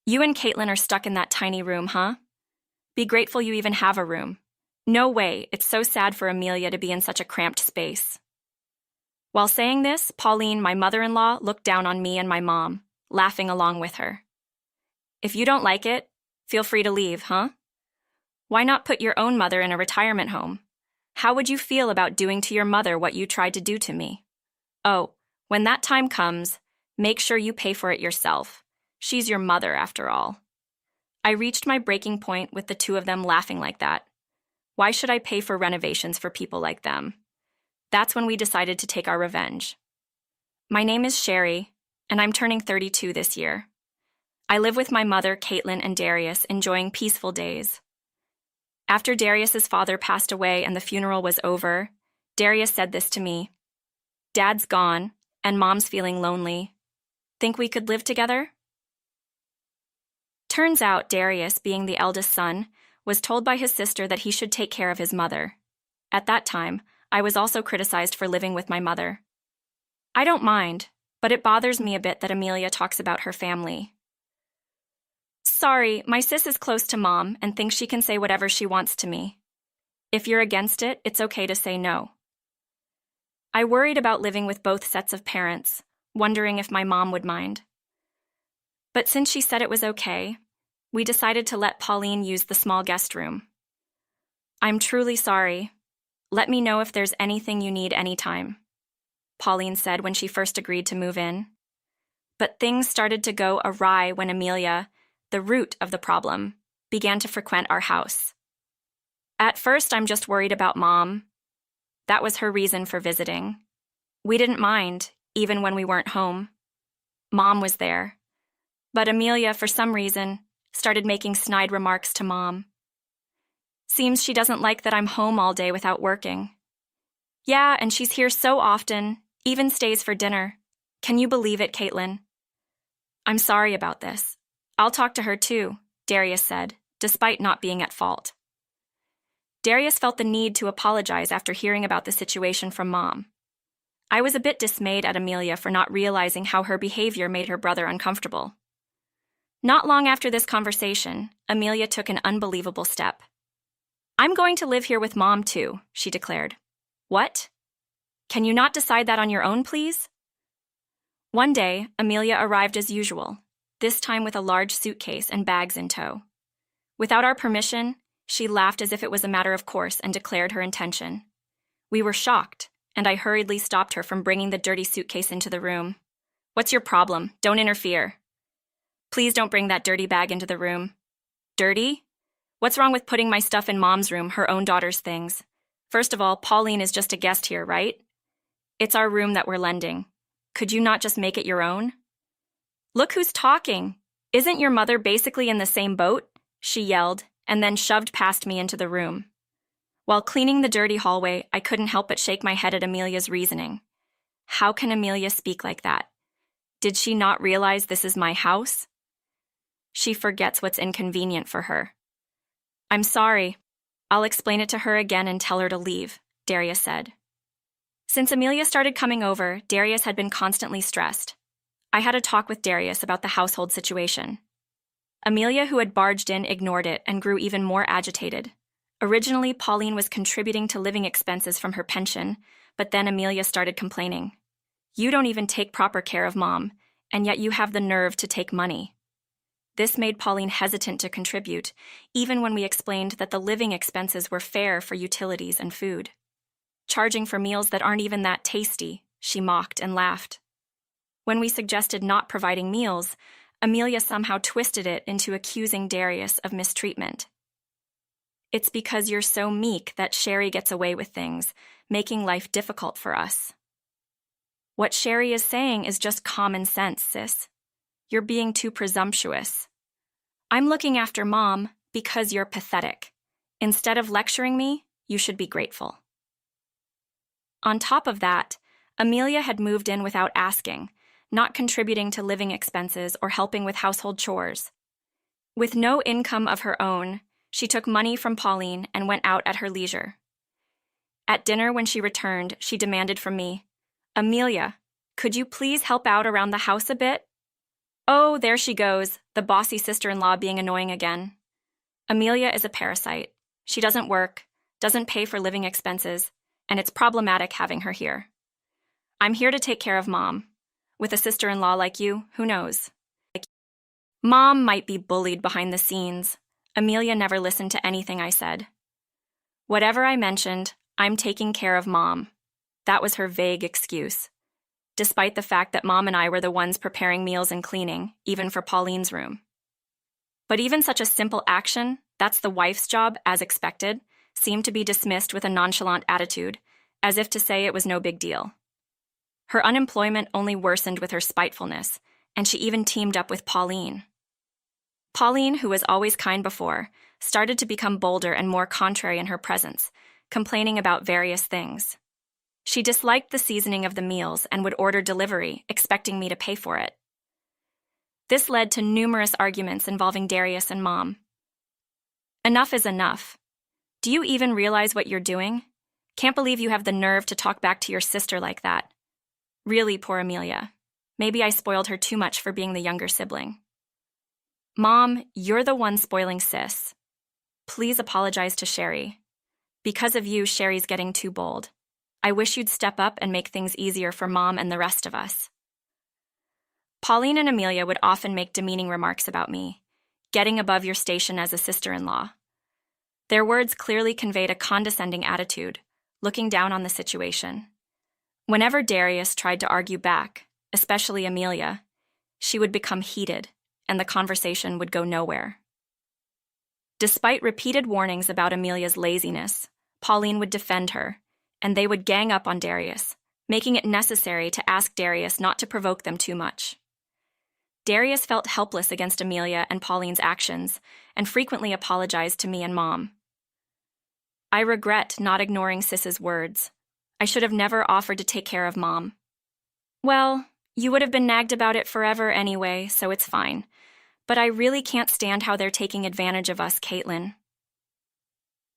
You and Caitlin are stuck in that tiny room, huh? Be grateful you even have a room. No way, it's so sad for Amelia to be in such a cramped space. While saying this, Pauline, my mother-in-law, looked down on me and my mom, laughing along with her. If you don't like it, feel free to leave, huh? Why not put your own mother in a retirement home? How would you feel about doing to your mother what you tried to do to me? Oh, when that time comes, make sure you pay for it yourself. She's your mother, after all. I reached my breaking point with the two of them laughing like that. Why should I pay for renovations for people like them? That's when we decided to take our revenge. My name is Sherry, and I'm turning 32 this year. I live with my mother, Caitlin, and Darius, enjoying peaceful days. After Darius's father passed away and the funeral was over, Darius said this to me. Dad's gone, and Mom's feeling lonely. Think we could live together? Turns out Darius, being the eldest son, was told by his sister that he should take care of his mother. At that time, I was also criticized for living with my mother. I don't mind, but it bothers me a bit that Amelia talks about her family. Sorry, my sis is close to Mom and thinks she can say whatever she wants to me. If you're against it, it's okay to say no. I worried about living with both sets of parents, wondering if my mom would mind. But since she said it was okay, we decided to let Pauline use the small guest room. I'm truly sorry. Let me know if there's anything you need anytime, Pauline said when she first agreed to move in. But things started to go awry when Amelia, the root of the problem, began to frequent our house. At first, I'm just worried about Mom. That was her reason for visiting. We didn't mind, even when we weren't home. Mom was there. But Amelia, for some reason, started making snide remarks to Mom. Seems she doesn't like that I'm home all day without working. Yeah, and she's here so often, even stays for dinner. Can you believe it, Caitlin? I'm sorry about this. I'll talk to her too, Darius said, despite not being at fault. Darius felt the need to apologize after hearing about the situation from Mom. I was a bit dismayed at Amelia for not realizing how her behavior made her brother uncomfortable. Not long after this conversation, Amelia took an unbelievable step. I'm going to live here with Mom too, she declared. What? Can you not decide that on your own, please? One day, Amelia arrived as usual, this time with a large suitcase and bags in tow. Without our permission, she laughed as if it was a matter of course and declared her intention. We were shocked, and I hurriedly stopped her from bringing the dirty suitcase into the room. What's your problem? Don't interfere. Please don't bring that dirty bag into the room. Dirty? What's wrong with putting my stuff in Mom's room, her own daughter's things? First of all, Pauline is just a guest here, right? It's our room that we're lending. Could you not just make it your own? Look who's talking. Isn't your mother basically in the same boat? She yelled, and then shoved past me into the room. While cleaning the dirty hallway, I couldn't help but shake my head at Amelia's reasoning. How can Amelia speak like that? Did she not realize this is my house? She forgets what's inconvenient for her. I'm sorry. I'll explain it to her again and tell her to leave, Darius said. Since Amelia started coming over, Darius had been constantly stressed. I had a talk with Darius about the household situation. Amelia, who had barged in, ignored it and grew even more agitated. Originally, Pauline was contributing to living expenses from her pension, but then Amelia started complaining. You don't even take proper care of Mom, and yet you have the nerve to take money. This made Pauline hesitant to contribute, even when we explained that the living expenses were fair for utilities and food. Charging for meals that aren't even that tasty, she mocked and laughed. When we suggested not providing meals, Amelia somehow twisted it into accusing Darius of mistreatment. It's because you're so meek that Sherry gets away with things, making life difficult for us. What Sherry is saying is just common sense, sis. You're being too presumptuous. I'm looking after Mom because you're pathetic. Instead of lecturing me, you should be grateful. On top of that, Amelia had moved in without asking, not contributing to living expenses or helping with household chores. With no income of her own, she took money from Pauline and went out at her leisure. At dinner, when she returned, she demanded from me, Amelia, could you please help out around the house a bit? Oh, there she goes, the bossy sister-in-law being annoying again. Amelia is a parasite. She doesn't work, doesn't pay for living expenses, and it's problematic having her here. I'm here to take care of Mom. With a sister-in-law like you, who knows? Mom might be bullied behind the scenes. Amelia never listened to anything I said. Whatever I mentioned, I'm taking care of Mom. That was her vague excuse, despite the fact that Mom and I were the ones preparing meals and cleaning, even for Pauline's room. But even such a simple action, that's the wife's job, as expected, seemed to be dismissed with a nonchalant attitude, as if to say it was no big deal. Her unemployment only worsened with her spitefulness, and she even teamed up with Pauline. Pauline, who was always kind before, started to become bolder and more contrary in her presence, complaining about various things. She disliked the seasoning of the meals and would order delivery, expecting me to pay for it. This led to numerous arguments involving Darius and Mom. Enough is enough. Do you even realize what you're doing? Can't believe you have the nerve to talk back to your sister like that. Really, poor Amelia. Maybe I spoiled her too much for being the younger sibling. Mom, you're the one spoiling Sis. Please apologize to Sherry. Because of you, Sherry's getting too bold. I wish you'd step up and make things easier for Mom and the rest of us. Pauline and Amelia would often make demeaning remarks about me, getting above your station as a sister-in-law. Their words clearly conveyed a condescending attitude, looking down on the situation. Whenever Darius tried to argue back, especially Amelia, she would become heated, and the conversation would go nowhere. Despite repeated warnings about Amelia's laziness, Pauline would defend her, and they would gang up on Darius, making it necessary to ask Darius not to provoke them too much. Darius felt helpless against Amelia and Pauline's actions, and frequently apologized to me and Mom. I regret not ignoring Sis's words. I should have never offered to take care of Mom. Well, you would have been nagged about it forever anyway, so it's fine. But I really can't stand how they're taking advantage of us, Caitlin.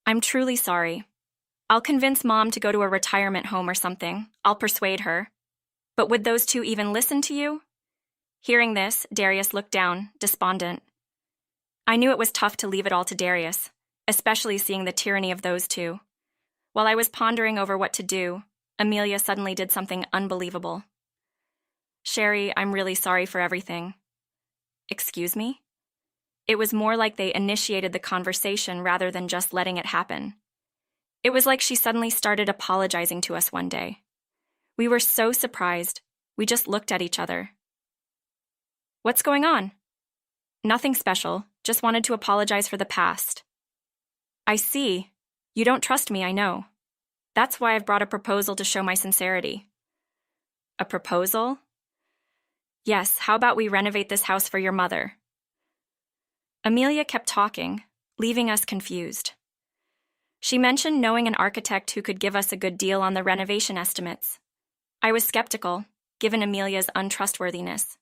I'm truly sorry. I'll convince Mom to go to a retirement home or something. I'll persuade her. But would those two even listen to you? Hearing this, Darius looked down, despondent. I knew it was tough to leave it all to Darius, especially seeing the tyranny of those two. While I was pondering over what to do, Amelia suddenly did something unbelievable. Sherry, I'm really sorry for everything. Excuse me? It was more like they initiated the conversation rather than just letting it happen. It was like she suddenly started apologizing to us one day. We were so surprised, we just looked at each other. What's going on? Nothing special, just wanted to apologize for the past. I see. You don't trust me, I know. That's why I've brought a proposal to show my sincerity. A proposal? Yes, how about we renovate this house for your mother? Amelia kept talking, leaving us confused. She mentioned knowing an architect who could give us a good deal on the renovation estimates. I was skeptical, given Amelia's untrustworthiness.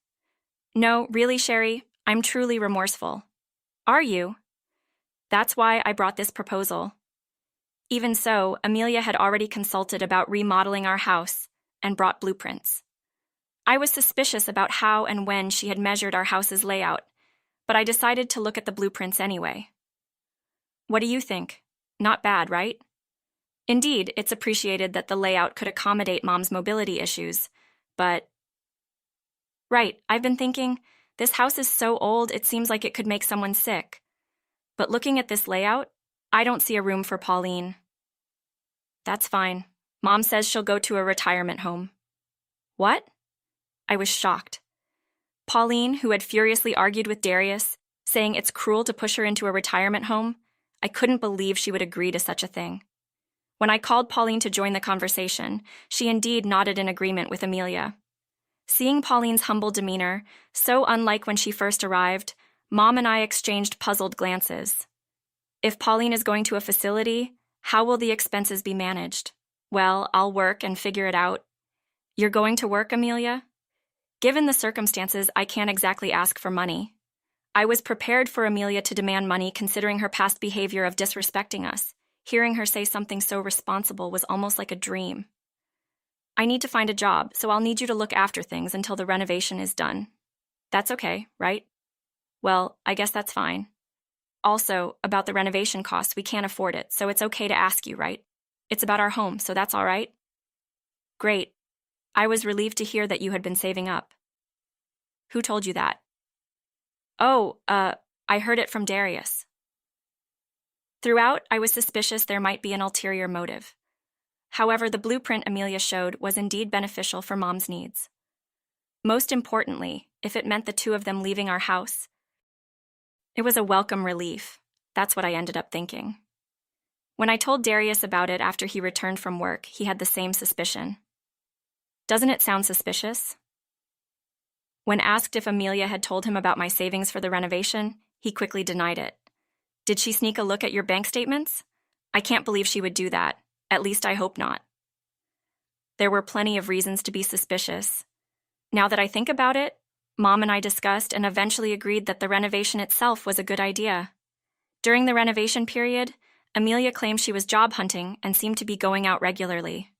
No, really, Sherry, I'm truly remorseful. Are you? That's why I brought this proposal. Even so, Amelia had already consulted about remodeling our house and brought blueprints. I was suspicious about how and when she had measured our house's layout, but I decided to look at the blueprints anyway. What do you think? Not bad, right? Indeed, it's appreciated that the layout could accommodate Mom's mobility issues, but... Right, I've been thinking, this house is so old it seems like it could make someone sick. But looking at this layout, I don't see a room for Pauline. That's fine. Mom says she'll go to a retirement home. What? I was shocked. Pauline, who had furiously argued with Darius, saying it's cruel to push her into a retirement home, I couldn't believe she would agree to such a thing. When I called Pauline to join the conversation, she indeed nodded in agreement with Amelia. Seeing Pauline's humble demeanor, so unlike when she first arrived, Mom and I exchanged puzzled glances. If Pauline is going to a facility, how will the expenses be managed? Well, I'll work and figure it out. You're going to work, Amelia? Given the circumstances, I can't exactly ask for money. I was prepared for Amelia to demand money considering her past behavior of disrespecting us. Hearing her say something so responsible was almost like a dream. I need to find a job, so I'll need you to look after things until the renovation is done. That's okay, right? Well, I guess that's fine. Also, about the renovation costs, we can't afford it, so it's okay to ask you, right? It's about our home, so that's all right? Great. I was relieved to hear that you had been saving up. Who told you that? Oh, I heard it from Darius. Throughout, I was suspicious there might be an ulterior motive. However, the blueprint Amelia showed was indeed beneficial for Mom's needs. Most importantly, if it meant the two of them leaving our house, it was a welcome relief. That's what I ended up thinking. When I told Darius about it after he returned from work, he had the same suspicion. Doesn't it sound suspicious? When asked if Amelia had told him about my savings for the renovation, he quickly denied it. Did she sneak a look at your bank statements? I can't believe she would do that. At least I hope not. There were plenty of reasons to be suspicious. Now that I think about it, Mom and I discussed and eventually agreed that the renovation itself was a good idea. During the renovation period, Amelia claimed she was job hunting and seemed to be going out regularly.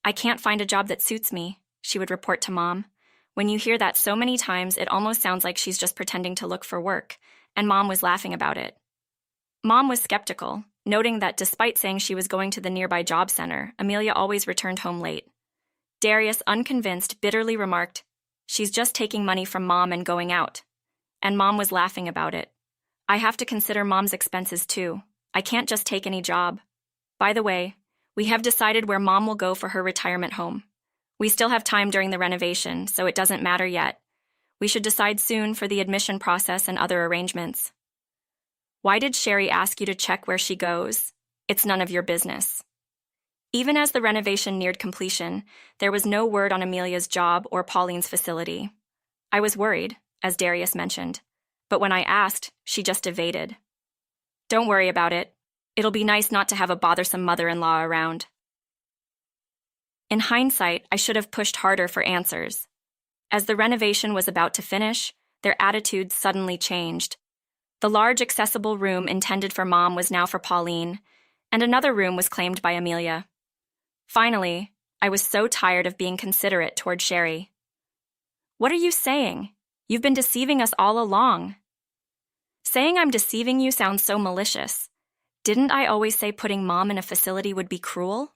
I can't find a job that suits me, she would report to Mom. When you hear that so many times, it almost sounds like she's just pretending to look for work, and Mom was laughing about it. Mom was skeptical, noting that despite saying she was going to the nearby job center, Amelia always returned home late. Darius, unconvinced, bitterly remarked, "She's just taking money from Mom and going out." And Mom was laughing about it. I have to consider Mom's expenses too. I can't just take any job. By the way, we have decided where Mom will go for her retirement home. We still have time during the renovation, so it doesn't matter yet. We should decide soon for the admission process and other arrangements. Why did Sherry ask you to check where she goes? It's none of your business. Even as the renovation neared completion, there was no word on Amelia's job or Pauline's facility. I was worried, as Darius mentioned, but when I asked, she just evaded. Don't worry about it. It'll be nice not to have a bothersome mother-in-law around. In hindsight, I should have pushed harder for answers. As the renovation was about to finish, their attitudes suddenly changed. The large accessible room intended for Mom was now for Pauline, and another room was claimed by Amelia. Finally, I was so tired of being considerate toward Sherry. What are you saying? You've been deceiving us all along. Saying I'm deceiving you sounds so malicious. Didn't I always say putting Mom in a facility would be cruel?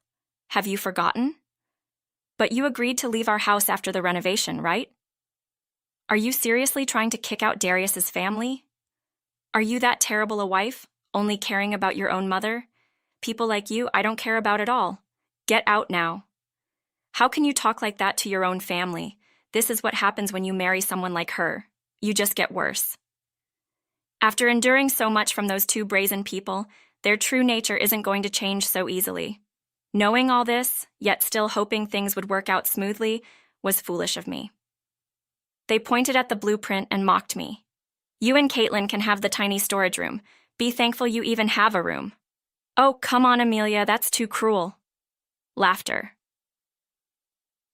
Have you forgotten? But you agreed to leave our house after the renovation, right? Are you seriously trying to kick out Darius's family? Are you that terrible a wife, only caring about your own mother? People like you, I don't care about at all. Get out now. How can you talk like that to your own family? This is what happens when you marry someone like her. You just get worse. After enduring so much from those two brazen people, their true nature isn't going to change so easily. Knowing all this, yet still hoping things would work out smoothly, was foolish of me. They pointed at the blueprint and mocked me. You and Caitlin can have the tiny storage room. Be thankful you even have a room. Oh, come on, Amelia, that's too cruel. Laughter.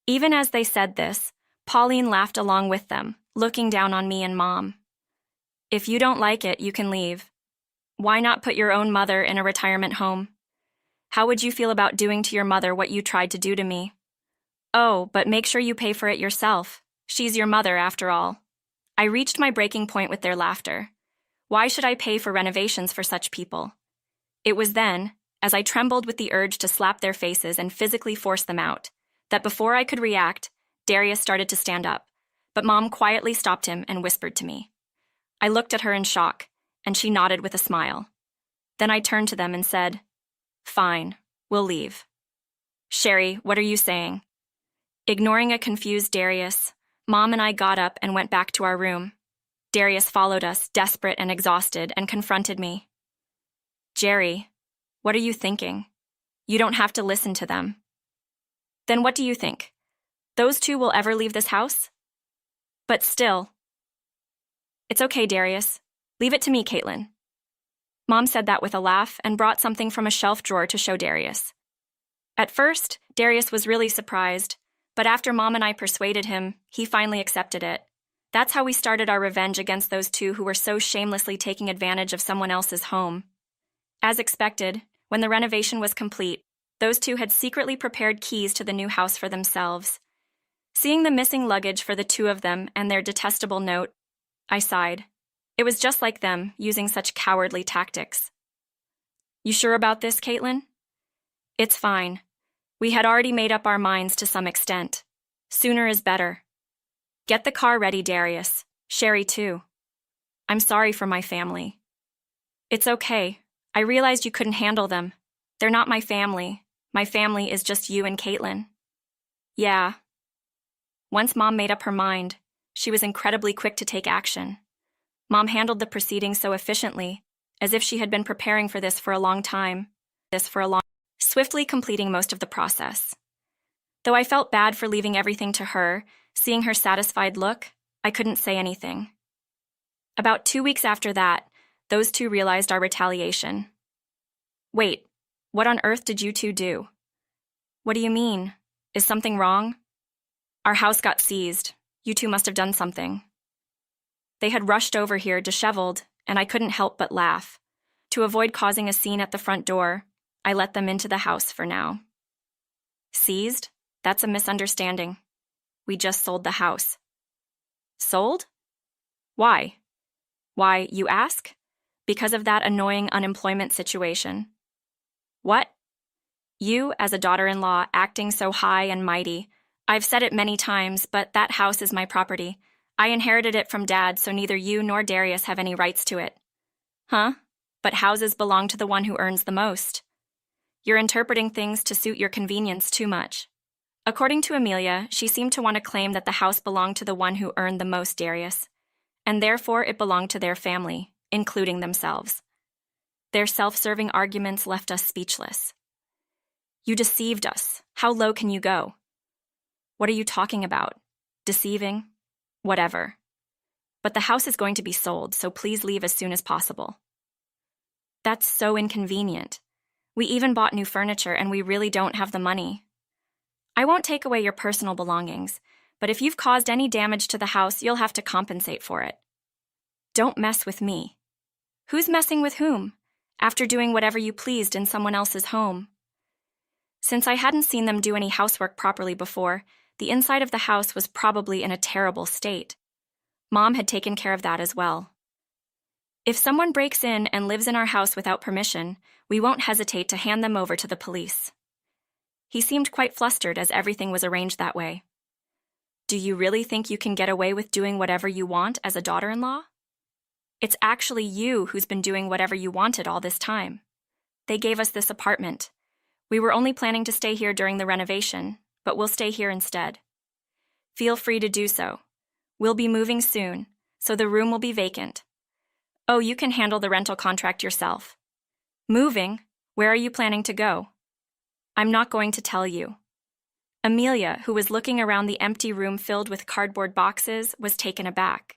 Even as they said this, Pauline laughed along with them, looking down on me and Mom. If you don't like it, you can leave. Why not put your own mother in a retirement home? How would you feel about doing to your mother what you tried to do to me? Oh, but make sure you pay for it yourself. She's your mother, after all. I reached my breaking point with their laughter. Why should I pay for renovations for such people? It was then, as I trembled with the urge to slap their faces and physically force them out, that before I could react, Darius started to stand up, but Mom quietly stopped him and whispered to me. I looked at her in shock, and she nodded with a smile. Then I turned to them and said, Fine, we'll leave. Sherry, what are you saying? Ignoring a confused Darius, Mom and I got up and went back to our room. Darius followed us, desperate and exhausted, and confronted me. Jerry, what are you thinking? You don't have to listen to them. Then what do you think? Those two will ever leave this house? But still. It's okay, Darius. Leave it to me, Caitlin. Mom said that with a laugh and brought something from a shelf drawer to show Darius. At first, Darius was really surprised, but after Mom and I persuaded him, he finally accepted it. That's how we started our revenge against those two who were so shamelessly taking advantage of someone else's home. As expected, when the renovation was complete, those two had secretly prepared keys to the new house for themselves. Seeing the missing luggage for the two of them and their detestable note, I sighed. It was just like them, using such cowardly tactics. You sure about this, Caitlin? It's fine. We had already made up our minds to some extent. Sooner is better. Get the car ready, Darius. Sherry, too. I'm sorry for my family. It's okay. I realized you couldn't handle them. They're not my family. My family is just you and Caitlin. Yeah. Once Mom made up her mind, she was incredibly quick to take action. Mom handled the proceedings so efficiently, as if she had been preparing for this for a long time. Swiftly completing most of the process. Though I felt bad for leaving everything to her, seeing her satisfied look, I couldn't say anything. About 2 weeks after that, those two realized our retaliation. Wait, what on earth did you two do? What do you mean? Is something wrong? Our house got seized. You two must have done something. They had rushed over here disheveled, and I couldn't help but laugh. To avoid causing a scene at the front door, I let them into the house for now. Seized? That's a misunderstanding. We just sold the house. Sold? Why? Why, you ask? Because of that annoying unemployment situation. What? You, as a daughter-in-law, acting so high and mighty. I've said it many times, but that house is my property. I inherited it from Dad, so neither you nor Darius have any rights to it. Huh? But houses belong to the one who earns the most. You're interpreting things to suit your convenience too much. According to Amelia, she seemed to want to claim that the house belonged to the one who earned the most, Darius, and therefore it belonged to their family, including themselves. Their self-serving arguments left us speechless. You deceived us. How low can you go? What are you talking about? Deceiving? Whatever. But the house is going to be sold, so please leave as soon as possible. That's so inconvenient. We even bought new furniture and we really don't have the money. I won't take away your personal belongings, but if you've caused any damage to the house, you'll have to compensate for it. Don't mess with me. Who's messing with whom? After doing whatever you pleased in someone else's home. Since I hadn't seen them do any housework properly before, the inside of the house was probably in a terrible state. Mom had taken care of that as well. If someone breaks in and lives in our house without permission, we won't hesitate to hand them over to the police. He seemed quite flustered as everything was arranged that way. Do you really think you can get away with doing whatever you want as a daughter-in-law? It's actually you who's been doing whatever you wanted all this time. They gave us this apartment. We were only planning to stay here during the renovation, but we'll stay here instead. Feel free to do so. We'll be moving soon, so the room will be vacant. Oh, you can handle the rental contract yourself. Moving? Where are you planning to go? I'm not going to tell you. Amelia, who was looking around the empty room filled with cardboard boxes, was taken aback.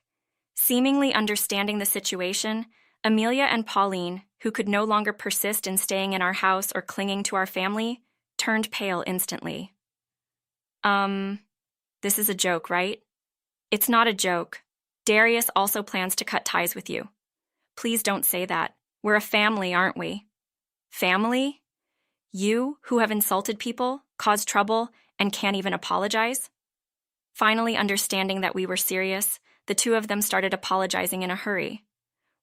Seemingly understanding the situation, Amelia and Pauline, who could no longer persist in staying in our house or clinging to our family, turned pale instantly. This is a joke, right? It's not a joke. Darius also plans to cut ties with you. Please don't say that. We're a family, aren't we? Family? You, who have insulted people, caused trouble, and can't even apologize? Finally understanding that we were serious, the two of them started apologizing in a hurry.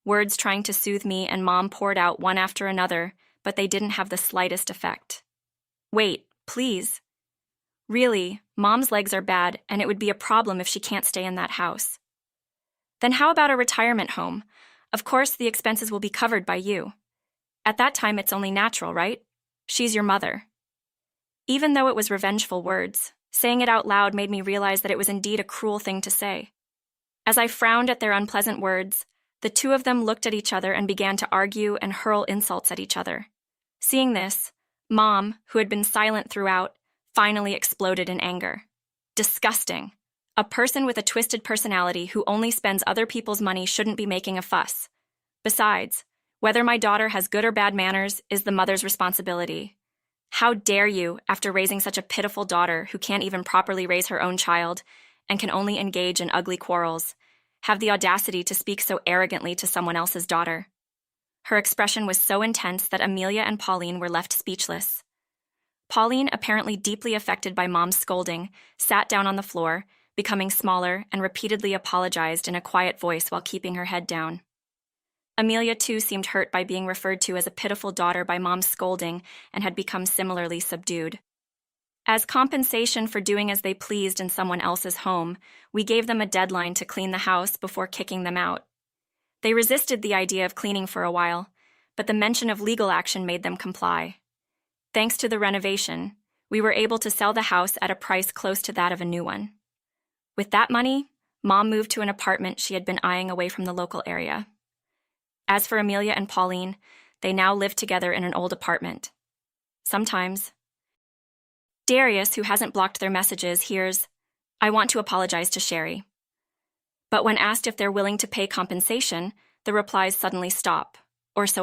Words trying to soothe me and Mom poured out one after another, but they didn't have the slightest effect. Wait, please. Really, Mom's legs are bad, and it would be a problem if she can't stay in that house. Then how about a retirement home? Of course, the expenses will be covered by you. At that time, it's only natural, right? She's your mother. Even though it was revengeful words, saying it out loud made me realize that it was indeed a cruel thing to say. As I frowned at their unpleasant words, the two of them looked at each other and began to argue and hurl insults at each other. Seeing this, Mom, who had been silent throughout, finally exploded in anger. Disgusting. A person with a twisted personality who only spends other people's money shouldn't be making a fuss. Besides, whether my daughter has good or bad manners is the mother's responsibility. How dare you, after raising such a pitiful daughter who can't even properly raise her own child and can only engage in ugly quarrels, have the audacity to speak so arrogantly to someone else's daughter? Her expression was so intense that Amelia and Pauline were left speechless. Pauline, apparently deeply affected by Mom's scolding, sat down on the floor, becoming smaller, and repeatedly apologized in a quiet voice while keeping her head down. Amelia, too, seemed hurt by being referred to as a pitiful daughter by Mom's scolding and had become similarly subdued. As compensation for doing as they pleased in someone else's home, we gave them a deadline to clean the house before kicking them out. They resisted the idea of cleaning for a while, but the mention of legal action made them comply. Thanks to the renovation, we were able to sell the house at a price close to that of a new one. With that money, Mom moved to an apartment she had been eyeing away from the local area. As for Amelia and Pauline, they now live together in an old apartment. Sometimes, Darius, who hasn't blocked their messages, hears, "I want to apologize to Sherry." But when asked if they're willing to pay compensation, the replies suddenly stop, or so